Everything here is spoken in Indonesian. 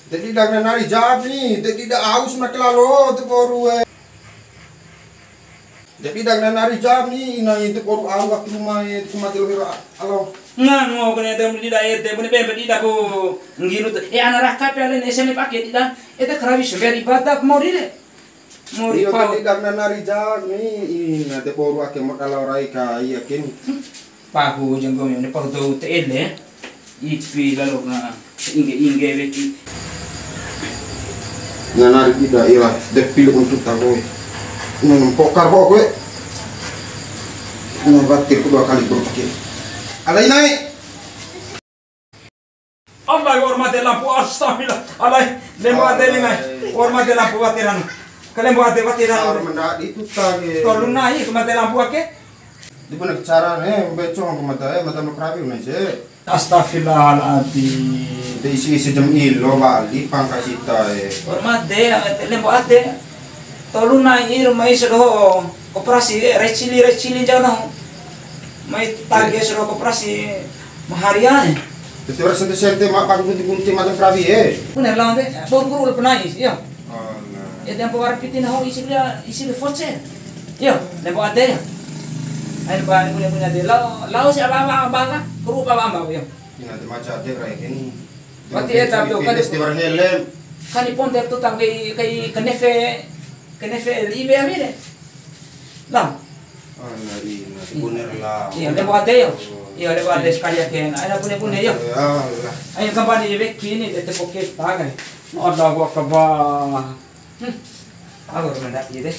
Tidak nari jawab nih, tidak haus nak lalu tu baru. Tidak nari jawab nih, nah itu baru aku waktu rumah itu mati lebih alo. Nga ngo kene te mudi da ete bune be tidak ko ngiru te anak raka pele ne semi paket tidak eta karabi sugari batak morire mori Iyo pa tidak nari jawab nih, nanti baru aku mau kalau rai kai yakin. pa ko jenggo ne porto te ele ipi lalu na inge beti Nari tidak ilah, depil untuk tahu. Pokar kok gue. Batik kedua kali berpikir. Alai naik. Allah hormati lampu astagfirullah alai lembu ate lingai hormati lampu watiran kalian buat watiran Mendak itu tadi. tolong naik kemati lampu ake Di mana cara nih, becong kemata mata mokrabi unase. astagfirullahaladzim Di isi jam ilo bali pangkasita hormati lembu ate tolong naik rumah sudah koperasi recili jauh mai tagi sudah koperasi maharian Itu orang sente mak pakai gunting macam krabi benar lah deh baru pernah ya Oh, ya tempo war pitin ho isi force ya lembu ate ya ayo ba punya de lao si apa kuru apa ya ini ada macam ada kayak gini. Berarti eta tuh kan istimewa helm. kan ipon ter tu tang kai kenefe libe amire lah Oh, ini bener lah. iya lembu ate ya iya lembu ate sekali aja ayo punya ya Allah. ayo kapan di kini te poket tagai Allah gua kaba agor mendak ide